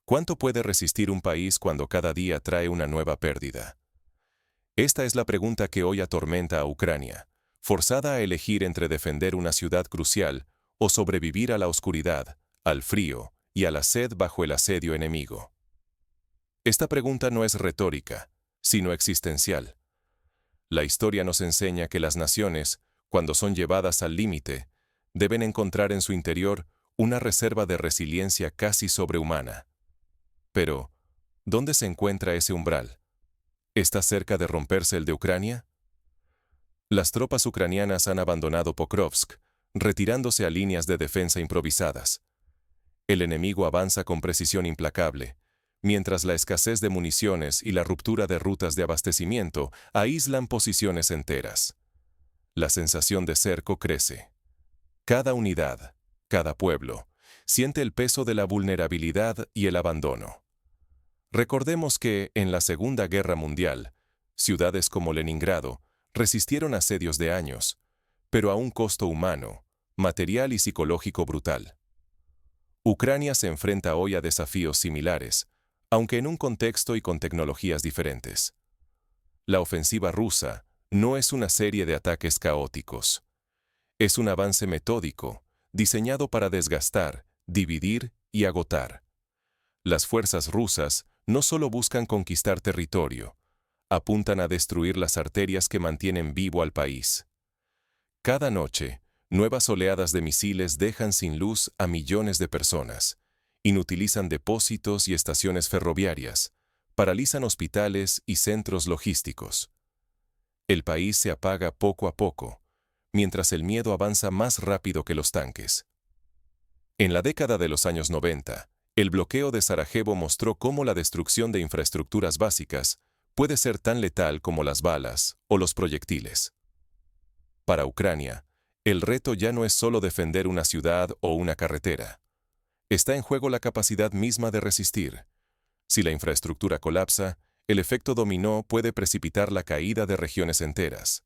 ¿Cuánto puede resistir un país cuando cada día trae una nueva pérdida? Esta es la pregunta que hoy atormenta a Ucrania, forzada a elegir entre defender una ciudad crucial o sobrevivir a la oscuridad, al frío y a la sed bajo el asedio enemigo. Esta pregunta no es retórica, sino existencial. La historia nos enseña que las naciones, cuando son llevadas al límite, deben encontrar en su interior una reserva de resiliencia casi sobrehumana. Pero, ¿dónde se encuentra ese umbral? ¿Está cerca de romperse el de Ucrania? Las tropas ucranianas han abandonado Pokrovsk, retirándose a líneas de defensa improvisadas. El enemigo avanza con precisión implacable, mientras la escasez de municiones y la ruptura de rutas de abastecimiento aíslan posiciones enteras. La sensación de cerco crece. Cada unidad, cada pueblo, siente el peso de la vulnerabilidad y el abandono. Recordemos que, en la Segunda Guerra Mundial, ciudades como Leningrado resistieron asedios de años, pero a un costo humano, material y psicológico brutal. Ucrania se enfrenta hoy a desafíos similares, aunque en un contexto y con tecnologías diferentes. La ofensiva rusa no es una serie de ataques caóticos. Es un avance metódico, diseñado para desgastar, dividir y agotar. Las fuerzas rusas no solo buscan conquistar territorio, apuntan a destruir las arterias que mantienen vivo al país. Cada noche, nuevas oleadas de misiles dejan sin luz a millones de personas, inutilizan depósitos y estaciones ferroviarias, paralizan hospitales y centros logísticos. El país se apaga poco a poco, mientras el miedo avanza más rápido que los tanques. En la década de los años 90, el bloqueo de Sarajevo mostró cómo la destrucción de infraestructuras básicas puede ser tan letal como las balas o los proyectiles. Para Ucrania, el reto ya no es solo defender una ciudad o una carretera. Está en juego la capacidad misma de resistir. Si la infraestructura colapsa, el efecto dominó puede precipitar la caída de regiones enteras.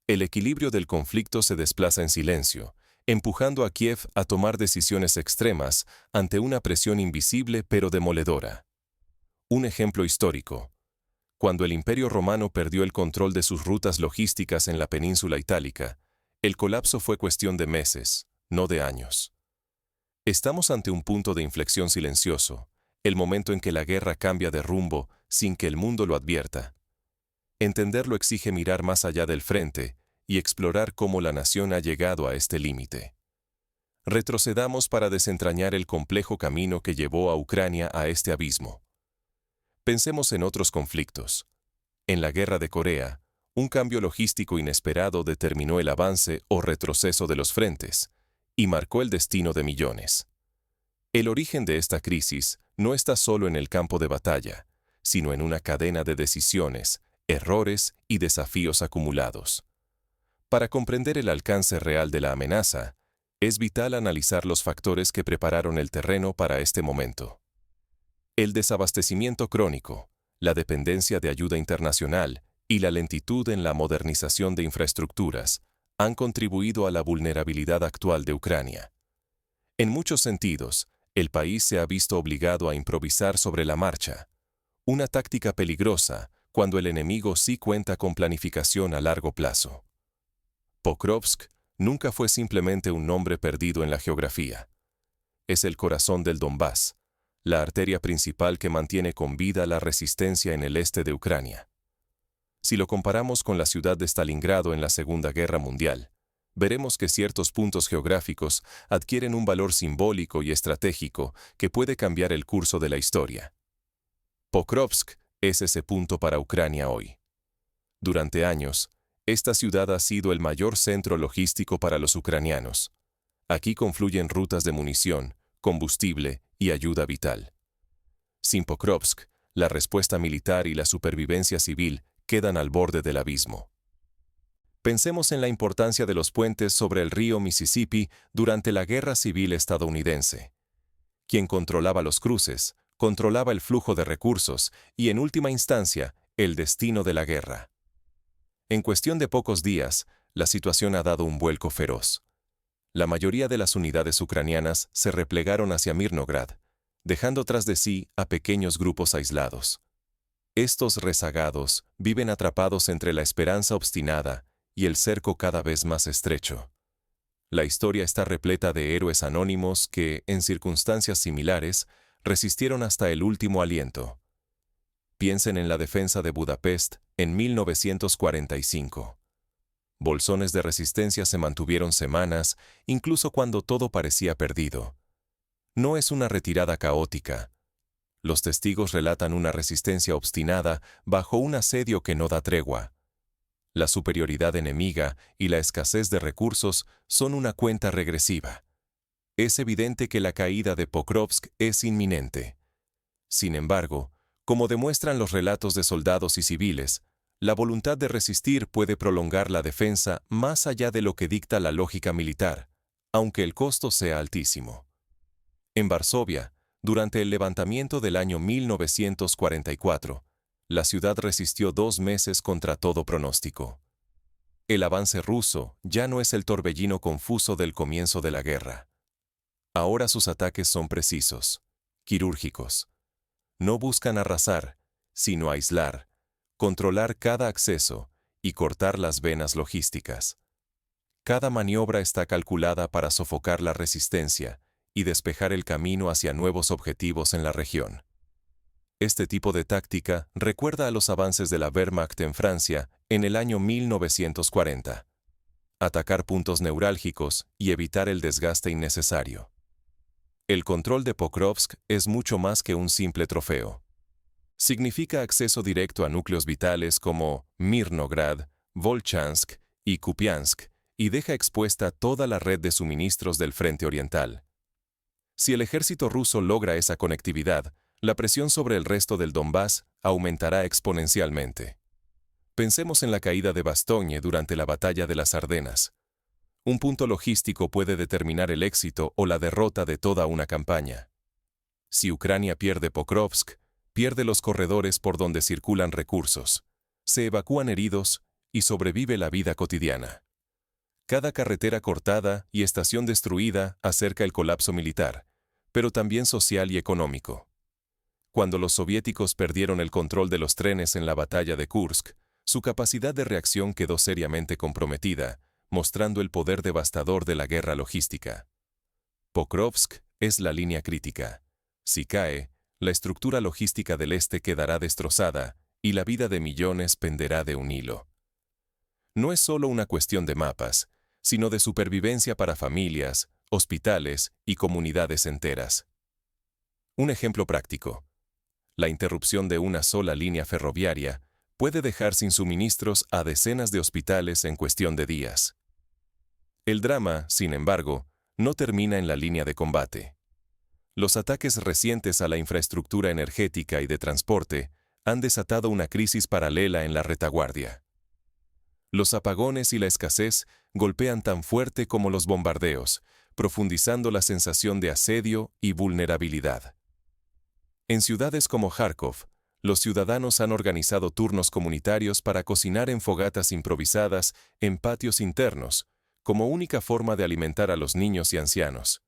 El equilibrio del conflicto se desplaza en silencio, empujando a Kiev a tomar decisiones extremas ante una presión invisible pero demoledora. Un ejemplo histórico. Cuando el Imperio Romano perdió el control de sus rutas logísticas en la península itálica, el colapso fue cuestión de meses, no de años. Estamos ante un punto de inflexión silencioso, el momento en que la guerra cambia de rumbo sin que el mundo lo advierta. Entenderlo exige mirar más allá del frente y explorar cómo la nación ha llegado a este límite. Retrocedamos para desentrañar el complejo camino que llevó a Ucrania a este abismo. Pensemos en otros conflictos. En la Guerra de Corea, un cambio logístico inesperado determinó el avance o retroceso de los frentes y marcó el destino de millones. El origen de esta crisis no está solo en el campo de batalla, sino en una cadena de decisiones, errores y desafíos acumulados. Para comprender el alcance real de la amenaza, es vital analizar los factores que prepararon el terreno para este momento. El desabastecimiento crónico, la dependencia de ayuda internacional y la lentitud en la modernización de infraestructuras han contribuido a la vulnerabilidad actual de Ucrania. En muchos sentidos, el país se ha visto obligado a improvisar sobre la marcha, una táctica peligrosa cuando el enemigo sí cuenta con planificación a largo plazo. Pokrovsk nunca fue simplemente un nombre perdido en la geografía. Es el corazón del Donbass, la arteria principal que mantiene con vida la resistencia en el este de Ucrania. Si lo comparamos con la ciudad de Stalingrado en la Segunda Guerra Mundial, veremos que ciertos puntos geográficos adquieren un valor simbólico y estratégico que puede cambiar el curso de la historia. Pokrovsk es ese punto para Ucrania hoy. Durante años, esta ciudad ha sido el mayor centro logístico para los ucranianos. Aquí confluyen rutas de munición, combustible y ayuda vital. Sin Pokrovsk, la respuesta militar y la supervivencia civil quedan al borde del abismo. Pensemos en la importancia de los puentes sobre el río Mississippi durante la Guerra Civil estadounidense. Quien controlaba los cruces, controlaba el flujo de recursos y, en última instancia, el destino de la guerra. En cuestión de pocos días, la situación ha dado un vuelco feroz. La mayoría de las unidades ucranianas se replegaron hacia Mirnograd, dejando tras de sí a pequeños grupos aislados. Estos rezagados viven atrapados entre la esperanza obstinada y el cerco cada vez más estrecho. La historia está repleta de héroes anónimos que, en circunstancias similares, resistieron hasta el último aliento. Piensen en la defensa de Budapest en 1945. Bolsones de resistencia se mantuvieron semanas, incluso cuando todo parecía perdido. No es una retirada caótica. Los testigos relatan una resistencia obstinada bajo un asedio que no da tregua. La superioridad enemiga y la escasez de recursos son una cuenta regresiva. Es evidente que la caída de Pokrovsk es inminente. Sin embargo, como demuestran los relatos de soldados y civiles, la voluntad de resistir puede prolongar la defensa más allá de lo que dicta la lógica militar, aunque el costo sea altísimo. En Varsovia, durante el levantamiento del año 1944, la ciudad resistió 2 meses contra todo pronóstico. El avance ruso ya no es el torbellino confuso del comienzo de la guerra. Ahora sus ataques son precisos, quirúrgicos. No buscan arrasar, sino aislar, controlar cada acceso y cortar las venas logísticas. Cada maniobra está calculada para sofocar la resistencia y despejar el camino hacia nuevos objetivos en la región. Este tipo de táctica recuerda a los avances de la Wehrmacht en Francia en el año 1940. Atacar puntos neurálgicos y evitar el desgaste innecesario. El control de Pokrovsk es mucho más que un simple trofeo. Significa acceso directo a núcleos vitales como Mirnograd, Volchansk y Kupiansk, y deja expuesta toda la red de suministros del frente oriental. Si el ejército ruso logra esa conectividad, la presión sobre el resto del Donbass aumentará exponencialmente. Pensemos en la caída de Bastogne durante la batalla de las Ardenas. Un punto logístico puede determinar el éxito o la derrota de toda una campaña. Si Ucrania pierde Pokrovsk, pierde los corredores por donde circulan recursos, se evacúan heridos y sobrevive la vida cotidiana. Cada carretera cortada y estación destruida acerca el colapso militar, pero también social y económico. Cuando los soviéticos perdieron el control de los trenes en la batalla de Kursk, su capacidad de reacción quedó seriamente comprometida, mostrando el poder devastador de la guerra logística. Pokrovsk es la línea crítica. Si cae, la estructura logística del este quedará destrozada y la vida de millones penderá de un hilo. No es solo una cuestión de mapas, sino de supervivencia para familias, hospitales y comunidades enteras. Un ejemplo práctico. La interrupción de una sola línea ferroviaria puede dejar sin suministros a decenas de hospitales en cuestión de días. El drama, sin embargo, no termina en la línea de combate. Los ataques recientes a la infraestructura energética y de transporte han desatado una crisis paralela en la retaguardia. Los apagones y la escasez golpean tan fuerte como los bombardeos, profundizando la sensación de asedio y vulnerabilidad. En ciudades como Kharkov, los ciudadanos han organizado turnos comunitarios para cocinar en fogatas improvisadas en patios internos, como única forma de alimentar a los niños y ancianos.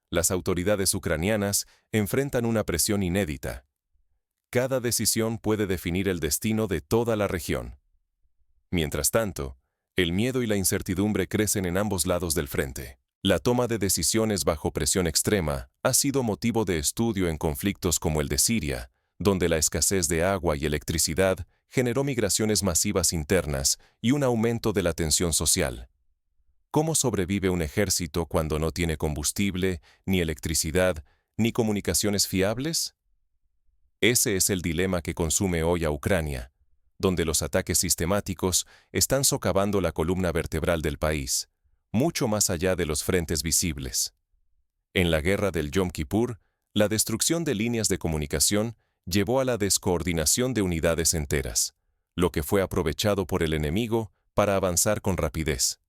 Las autoridades ucranianas enfrentan una presión inédita. Cada decisión puede definir el destino de toda la región. Mientras tanto, el miedo y la incertidumbre crecen en ambos lados del frente. La toma de decisiones bajo presión extrema ha sido motivo de estudio en conflictos como el de Siria, donde la escasez de agua y electricidad generó migraciones masivas internas y un aumento de la tensión social. ¿Cómo sobrevive un ejército cuando no tiene combustible, ni electricidad, ni comunicaciones fiables? Ese es el dilema que consume hoy a Ucrania, donde los ataques sistemáticos están socavando la columna vertebral del país, mucho más allá de los frentes visibles. En la guerra del Yom Kippur, la destrucción de líneas de comunicación llevó a la descoordinación de unidades enteras, lo que fue aprovechado por el enemigo para avanzar con rapidez.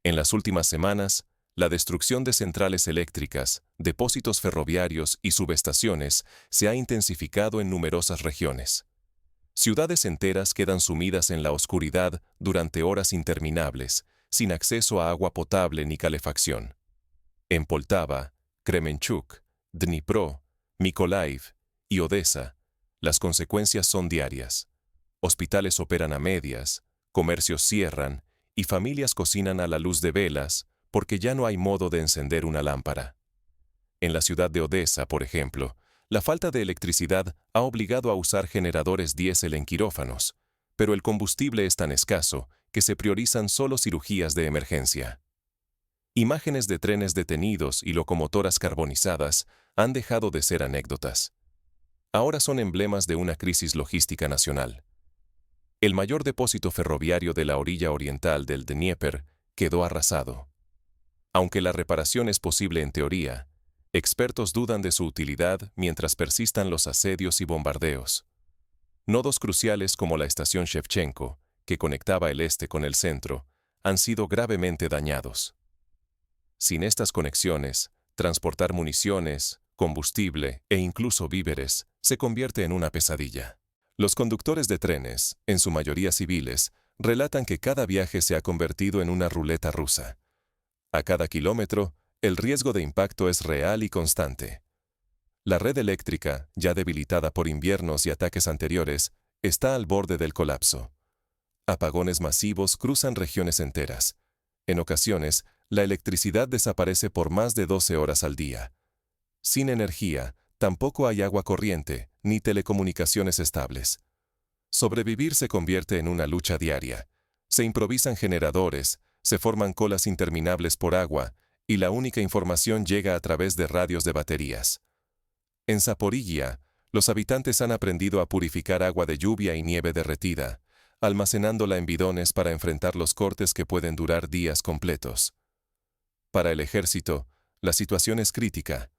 En las últimas semanas, la destrucción de centrales eléctricas, depósitos ferroviarios y subestaciones se ha intensificado en numerosas regiones. Ciudades enteras quedan sumidas en la oscuridad durante horas interminables, sin acceso a agua potable ni calefacción. En Poltava, Kremenchuk Dnipro, Mykolaiv y Odessa, las consecuencias son diarias. Hospitales operan a medias, comercios cierran y familias cocinan a la luz de velas porque ya no hay modo de encender una lámpara. En la ciudad de Odessa, por ejemplo, la falta de electricidad ha obligado a usar generadores diésel en quirófanos, pero el combustible es tan escaso que se priorizan solo cirugías de emergencia. Imágenes de trenes detenidos y locomotoras carbonizadas han dejado de ser anécdotas. Ahora son emblemas de una crisis logística nacional. El mayor depósito ferroviario de la orilla oriental del Dnieper quedó arrasado. Aunque la reparación es posible en teoría, expertos dudan de su utilidad mientras persistan los asedios y bombardeos. Nodos cruciales como la estación Shevchenko, que conectaba el este con el centro, han sido gravemente dañados. Sin estas conexiones, transportar municiones, combustible e incluso víveres se convierte en una pesadilla. Los conductores de trenes, en su mayoría civiles, relatan que cada viaje se ha convertido en una ruleta rusa. A cada kilómetro, el riesgo de impacto es real y constante. La red eléctrica, ya debilitada por inviernos y ataques anteriores, está al borde del colapso. Apagones masivos cruzan regiones enteras. En ocasiones, la electricidad desaparece por más de 12 horas al día. Sin energía, tampoco hay agua corriente, ni telecomunicaciones estables. Sobrevivir se convierte en una lucha diaria. Se improvisan generadores, se forman colas interminables por agua, y la única información llega a través de radios de baterías. En Zaporizhia, los habitantes han aprendido a purificar agua de lluvia y nieve derretida, almacenándola en bidones para enfrentar los cortes que pueden durar días completos. Para el ejército, la situación es crítica.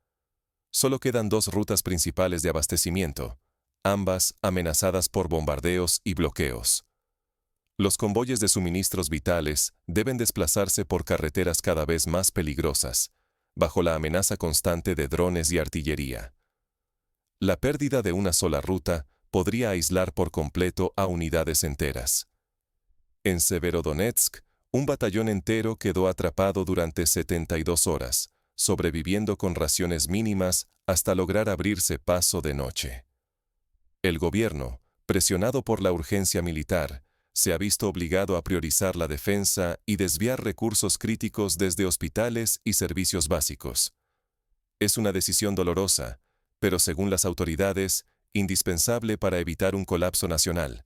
Solo quedan 2 rutas principales de abastecimiento, ambas amenazadas por bombardeos y bloqueos. Los convoyes de suministros vitales deben desplazarse por carreteras cada vez más peligrosas, bajo la amenaza constante de drones y artillería. La pérdida de una sola ruta podría aislar por completo a unidades enteras. En Severodonetsk, un batallón entero quedó atrapado durante 72 horas, sobreviviendo con raciones mínimas hasta lograr abrirse paso de noche. El gobierno, presionado por la urgencia militar, se ha visto obligado a priorizar la defensa y desviar recursos críticos desde hospitales y servicios básicos. Es una decisión dolorosa, pero según las autoridades, indispensable para evitar un colapso nacional.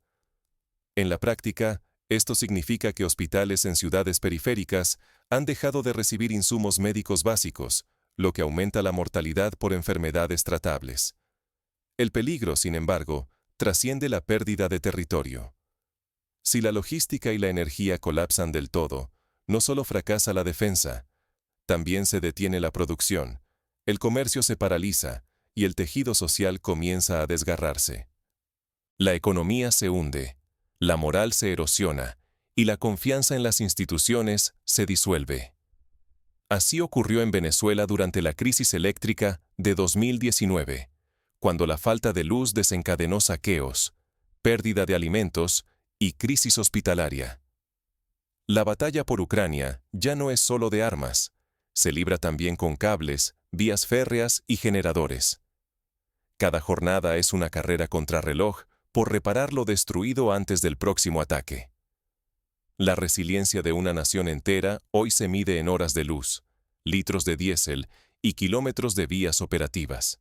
En la práctica, esto significa que hospitales en ciudades periféricas han dejado de recibir insumos médicos básicos, lo que aumenta la mortalidad por enfermedades tratables. El peligro, sin embargo, trasciende la pérdida de territorio. Si la logística y la energía colapsan del todo, no solo fracasa la defensa, también se detiene la producción, el comercio se paraliza y el tejido social comienza a desgarrarse. La economía se hunde, la moral se erosiona y la confianza en las instituciones se disuelve. Así ocurrió en Venezuela durante la crisis eléctrica de 2019, cuando la falta de luz desencadenó saqueos, pérdida de alimentos y crisis hospitalaria. La batalla por Ucrania ya no es solo de armas, se libra también con cables, vías férreas y generadores. Cada jornada es una carrera contrarreloj por reparar lo destruido antes del próximo ataque. La resiliencia de una nación entera hoy se mide en horas de luz, litros de diésel y kilómetros de vías operativas.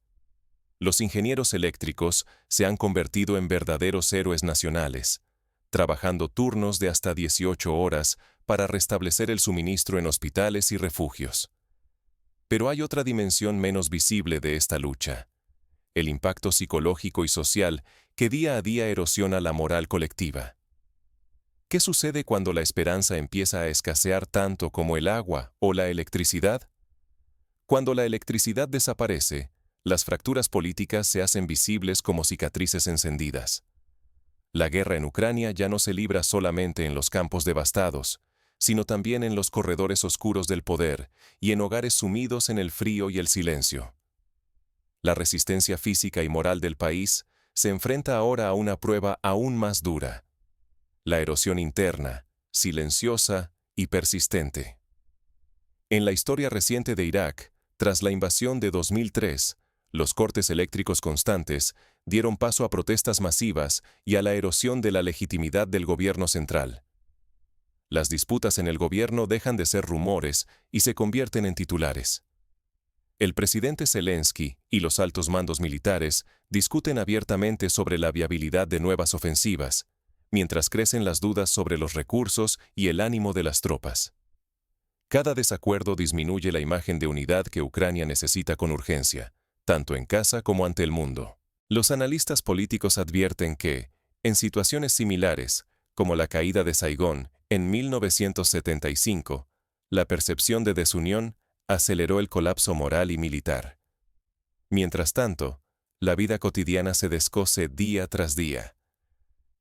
Los ingenieros eléctricos se han convertido en verdaderos héroes nacionales, trabajando turnos de hasta 18 horas para restablecer el suministro en hospitales y refugios. Pero hay otra dimensión menos visible de esta lucha: el impacto psicológico y social que día a día erosiona la moral colectiva. ¿Qué sucede cuando la esperanza empieza a escasear tanto como el agua o la electricidad? Cuando la electricidad desaparece, las fracturas políticas se hacen visibles como cicatrices encendidas. La guerra en Ucrania ya no se libra solamente en los campos devastados, sino también en los corredores oscuros del poder y en hogares sumidos en el frío y el silencio. La resistencia física y moral del país se enfrenta ahora a una prueba aún más dura: la erosión interna, silenciosa y persistente. En la historia reciente de Irak, Tras la invasión de 2003, los cortes eléctricos constantes dieron paso a protestas masivas y a la erosión de la legitimidad del gobierno central. Las disputas en el gobierno dejan de ser rumores y se convierten en titulares. El presidente Zelensky y los altos mandos militares discuten abiertamente sobre la viabilidad de nuevas ofensivas, mientras crecen las dudas sobre los recursos y el ánimo de las tropas. Cada desacuerdo disminuye la imagen de unidad que Ucrania necesita con urgencia, tanto en casa como ante el mundo. Los analistas políticos advierten que, en situaciones similares, como la caída de Saigón en 1975, la percepción de desunión aceleró el colapso moral y militar. Mientras tanto, la vida cotidiana se descoce día tras día.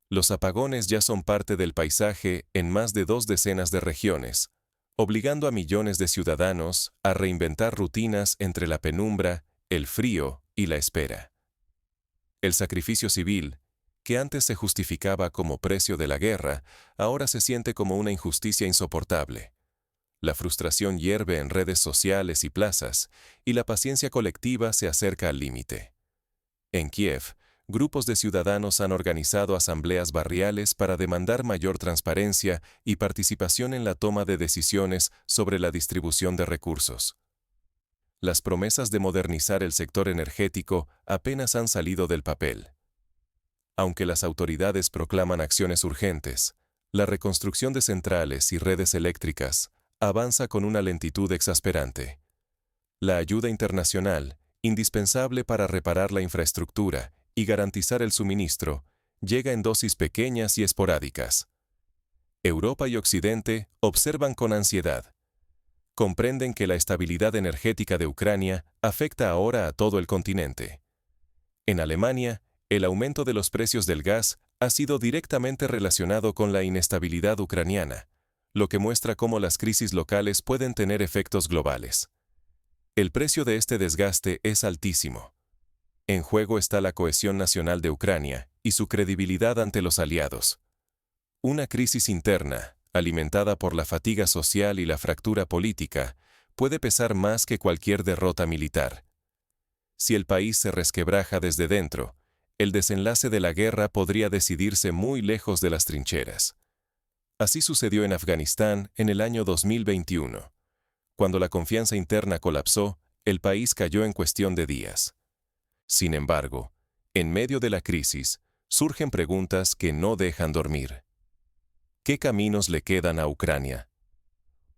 Los apagones ya son parte del paisaje en más de 2 decenas de regiones, obligando a millones de ciudadanos a reinventar rutinas entre la penumbra, el frío y la espera. El sacrificio civil, que antes se justificaba como precio de la guerra, ahora se siente como una injusticia insoportable. La frustración hierve en redes sociales y plazas, y la paciencia colectiva se acerca al límite. En Kiev, grupos de ciudadanos han organizado asambleas barriales para demandar mayor transparencia y participación en la toma de decisiones sobre la distribución de recursos. Las promesas de modernizar el sector energético apenas han salido del papel. Aunque las autoridades proclaman acciones urgentes, la reconstrucción de centrales y redes eléctricas avanza con una lentitud exasperante. La ayuda internacional, indispensable para reparar la infraestructura y garantizar el suministro, llega en dosis pequeñas y esporádicas. Europa y Occidente observan con ansiedad. Comprenden que la estabilidad energética de Ucrania afecta ahora a todo el continente. En Alemania, el aumento de los precios del gas ha sido directamente relacionado con la inestabilidad ucraniana, lo que muestra cómo las crisis locales pueden tener efectos globales. El precio de este desgaste es altísimo. En juego está la cohesión nacional de Ucrania y su credibilidad ante los aliados. Una crisis interna, alimentada por la fatiga social y la fractura política, puede pesar más que cualquier derrota militar. Si el país se resquebraja desde dentro, el desenlace de la guerra podría decidirse muy lejos de las trincheras. Así sucedió en Afganistán en el año 2021. Cuando la confianza interna colapsó, el país cayó en cuestión de días. Sin embargo, en medio de la crisis, surgen preguntas que no dejan dormir. ¿Qué caminos le quedan a Ucrania?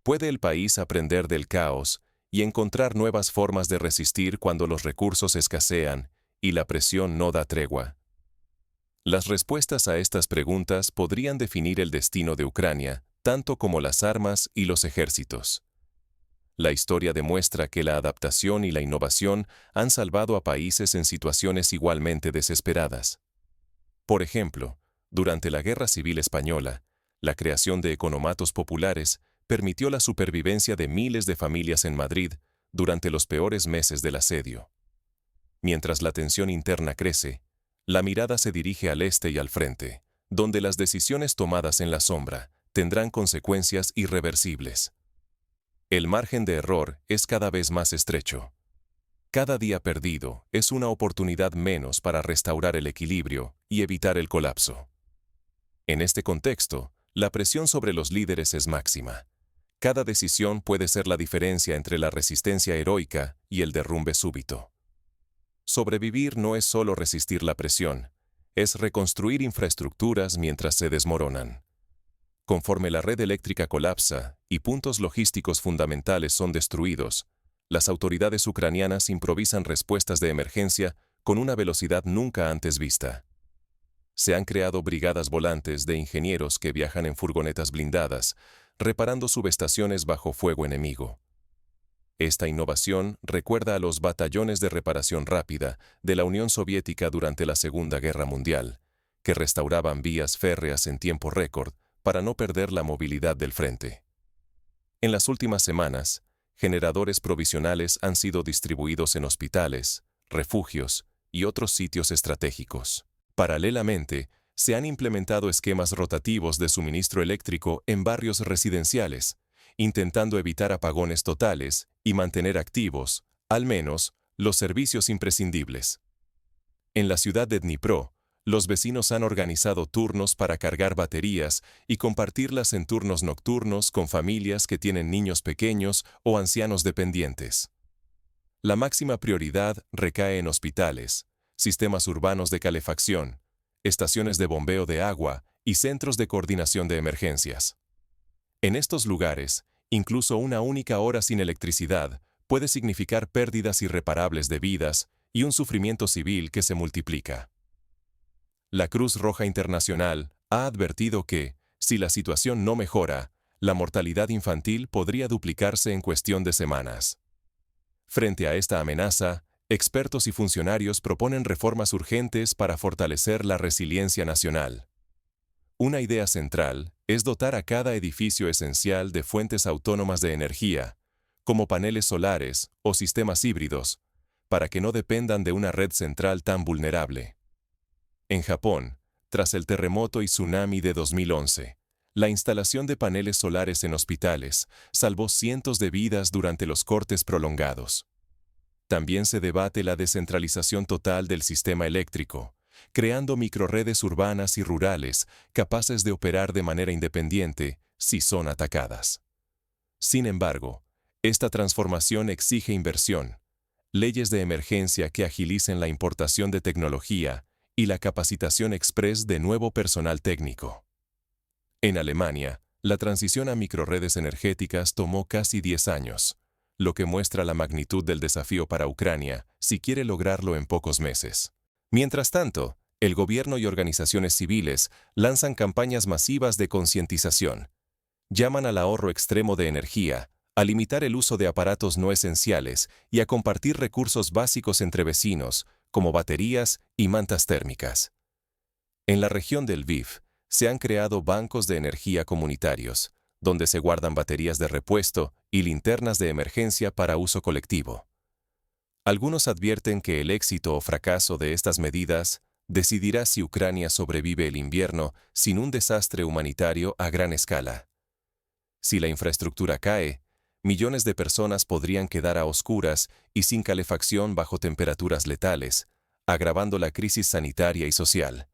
¿Puede el país aprender del caos y encontrar nuevas formas de resistir cuando los recursos escasean y la presión no da tregua? Las respuestas a estas preguntas podrían definir el destino de Ucrania, tanto como las armas y los ejércitos. La historia demuestra que la adaptación y la innovación han salvado a países en situaciones igualmente desesperadas. Por ejemplo, durante la Guerra Civil Española, la creación de economatos populares permitió la supervivencia de miles de familias en Madrid durante los peores meses del asedio. Mientras la tensión interna crece, la mirada se dirige al este y al frente, donde las decisiones tomadas en la sombra tendrán consecuencias irreversibles. El margen de error es cada vez más estrecho. Cada día perdido es una oportunidad menos para restaurar el equilibrio y evitar el colapso. En este contexto, la presión sobre los líderes es máxima. Cada decisión puede ser la diferencia entre la resistencia heroica y el derrumbe súbito. Sobrevivir no es solo resistir la presión, es reconstruir infraestructuras mientras se desmoronan. Conforme la red eléctrica colapsa y puntos logísticos fundamentales son destruidos, las autoridades ucranianas improvisan respuestas de emergencia con una velocidad nunca antes vista. Se han creado brigadas volantes de ingenieros que viajan en furgonetas blindadas, reparando subestaciones bajo fuego enemigo. Esta innovación recuerda a los batallones de reparación rápida de la Unión Soviética durante la Segunda Guerra Mundial, que restauraban vías férreas en tiempo récord para no perder la movilidad del frente. En las últimas semanas, generadores provisionales han sido distribuidos en hospitales, refugios y otros sitios estratégicos. Paralelamente, se han implementado esquemas rotativos de suministro eléctrico en barrios residenciales, intentando evitar apagones totales y mantener activos Al menos, los servicios imprescindibles. En la ciudad de Dnipro, los vecinos han organizado turnos para cargar baterías y compartirlas en turnos nocturnos con familias que tienen niños pequeños o ancianos dependientes. La máxima prioridad recae en hospitales, sistemas urbanos de calefacción, estaciones de bombeo de agua y centros de coordinación de emergencias. En estos lugares, incluso una única hora sin electricidad puede significar pérdidas irreparables de vidas y un sufrimiento civil que se multiplica. La Cruz Roja Internacional ha advertido que, si la situación no mejora, la mortalidad infantil podría duplicarse en cuestión de semanas. Frente a esta amenaza, expertos y funcionarios proponen reformas urgentes para fortalecer la resiliencia nacional. Una idea central es dotar a cada edificio esencial de fuentes autónomas de energía, como paneles solares o sistemas híbridos, para que no dependan de una red central tan vulnerable. En Japón, tras el terremoto y tsunami de 2011, la instalación de paneles solares en hospitales salvó cientos de vidas durante los cortes prolongados. También se debate la descentralización total del sistema eléctrico, creando microrredes urbanas y rurales capaces de operar de manera independiente si son atacadas. Sin embargo, esta transformación exige inversión, leyes de emergencia que agilicen la importación de tecnología y la capacitación express de nuevo personal técnico. En Alemania, la transición a microrredes energéticas tomó casi 10 años, lo que muestra la magnitud del desafío para Ucrania si quiere lograrlo en pocos meses. Mientras tanto, el gobierno y organizaciones civiles lanzan campañas masivas de concientización. Llaman al ahorro extremo de energía, a limitar el uso de aparatos no esenciales y a compartir recursos básicos entre vecinos, como baterías y mantas térmicas. En la región del Lviv, se han creado bancos de energía comunitarios, donde se guardan baterías de repuesto y linternas de emergencia para uso colectivo. Algunos advierten que el éxito o fracaso de estas medidas decidirá si Ucrania sobrevive el invierno sin un desastre humanitario a gran escala. Si la infraestructura cae, millones de personas podrían quedar a oscuras y sin calefacción bajo temperaturas letales, agravando la crisis sanitaria y social.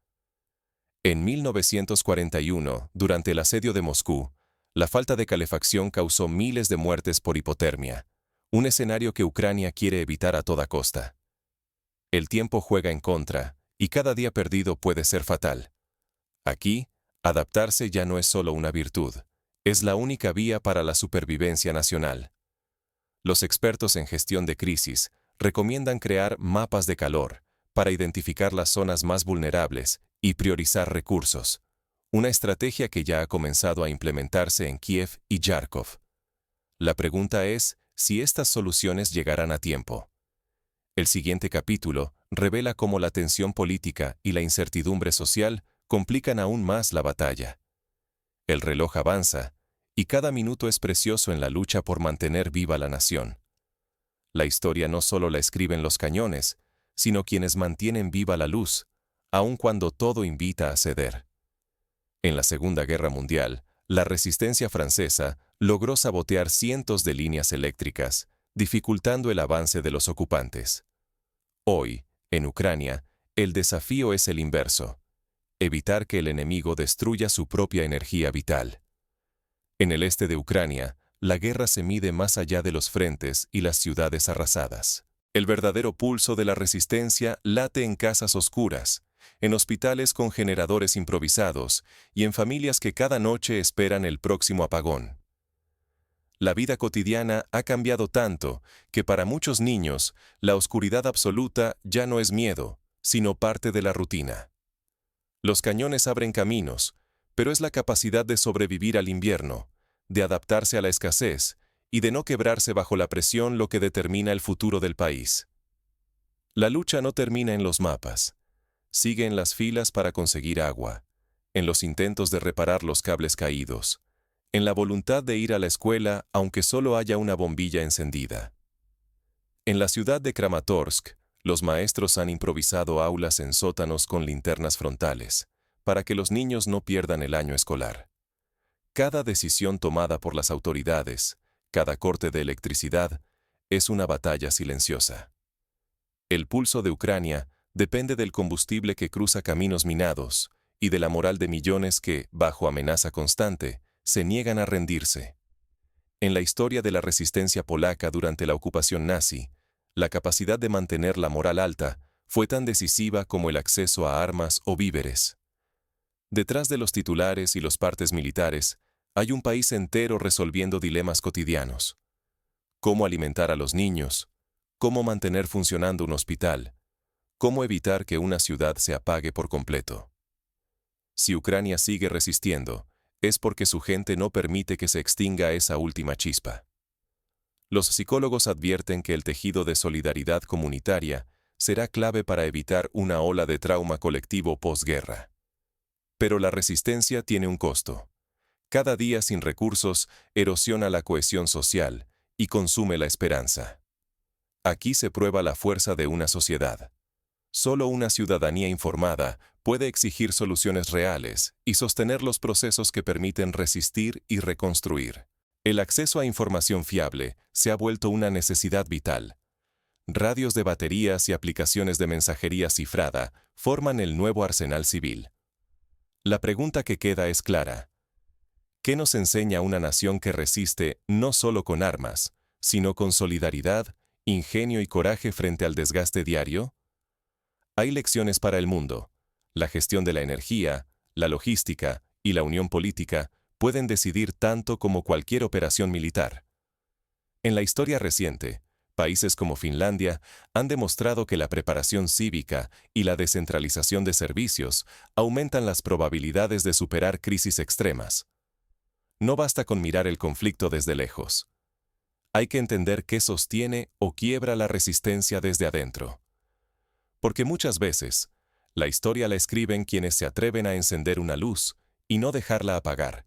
En 1941, durante el asedio de Moscú, la falta de calefacción causó miles de muertes por hipotermia, un escenario que Ucrania quiere evitar a toda costa. El tiempo juega en contra, y cada día perdido puede ser fatal. Aquí, adaptarse ya no es solo una virtud, es la única vía para la supervivencia nacional. Los expertos en gestión de crisis recomiendan crear mapas de calor para identificar las zonas más vulnerables y priorizar recursos, una estrategia que ya ha comenzado a implementarse en Kiev y Kharkov. La pregunta es si estas soluciones llegarán a tiempo. El siguiente capítulo revela cómo la tensión política y la incertidumbre social complican aún más la batalla. El reloj avanza, y cada minuto es precioso en la lucha por mantener viva la nación. La historia no solo la escriben los cañones, sino quienes mantienen viva la luz, aun cuando todo invita a ceder. En la Segunda Guerra Mundial, la resistencia francesa logró sabotear cientos de líneas eléctricas, dificultando el avance de los ocupantes. Hoy, en Ucrania, el desafío es el inverso: evitar que el enemigo destruya su propia energía vital. En el este de Ucrania, la guerra se mide más allá de los frentes y las ciudades arrasadas. El verdadero pulso de la resistencia late en casas oscuras, en hospitales con generadores improvisados y en familias que cada noche esperan el próximo apagón. La vida cotidiana ha cambiado tanto que para muchos niños la oscuridad absoluta ya no es miedo, sino parte de la rutina. Los cañones abren caminos, pero es la capacidad de sobrevivir al invierno, de adaptarse a la escasez y de no quebrarse bajo la presión lo que determina el futuro del país. La lucha no termina en los mapas. Sigue en las filas para conseguir agua, en los intentos de reparar los cables caídos, en la voluntad de ir a la escuela aunque solo haya una bombilla encendida. En la ciudad de Kramatorsk, los maestros han improvisado aulas en sótanos con linternas frontales, para que los niños no pierdan el año escolar. Cada decisión tomada por las autoridades, cada corte de electricidad, es una batalla silenciosa. El pulso de Ucrania depende del combustible que cruza caminos minados y de la moral de millones que, bajo amenaza constante, se niegan a rendirse. En la historia de la resistencia polaca durante la ocupación nazi, la capacidad de mantener la moral alta fue tan decisiva como el acceso a armas o víveres. Detrás de los titulares y los partes militares, hay un país entero resolviendo dilemas cotidianos. Cómo alimentar a los niños, cómo mantener funcionando un hospital, cómo evitar que una ciudad se apague por completo. Si Ucrania sigue resistiendo, es porque su gente no permite que se extinga esa última chispa. Los psicólogos advierten que el tejido de solidaridad comunitaria será clave para evitar una ola de trauma colectivo posguerra. Pero la resistencia tiene un costo. Cada día sin recursos erosiona la cohesión social y consume la esperanza. Aquí se prueba la fuerza de una sociedad. Solo una ciudadanía informada puede exigir soluciones reales y sostener los procesos que permiten resistir y reconstruir. El acceso a información fiable se ha vuelto una necesidad vital. Radios de baterías y aplicaciones de mensajería cifrada forman el nuevo arsenal civil. La pregunta que queda es clara. ¿Qué nos enseña una nación que resiste no solo con armas, sino con solidaridad, ingenio y coraje frente al desgaste diario? Hay lecciones para el mundo. La gestión de la energía, la logística y la unión política pueden decidir tanto como cualquier operación militar. En la historia reciente, países como Finlandia han demostrado que la preparación cívica y la descentralización de servicios aumentan las probabilidades de superar crisis extremas. No basta con mirar el conflicto desde lejos. Hay que entender qué sostiene o quiebra la resistencia desde adentro. Porque muchas veces, la historia la escriben quienes se atreven a encender una luz y no dejarla apagar,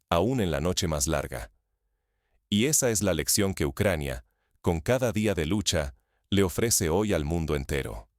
aún en la noche más larga. Y esa es la lección que Ucrania, con cada día de lucha, le ofrece hoy al mundo entero.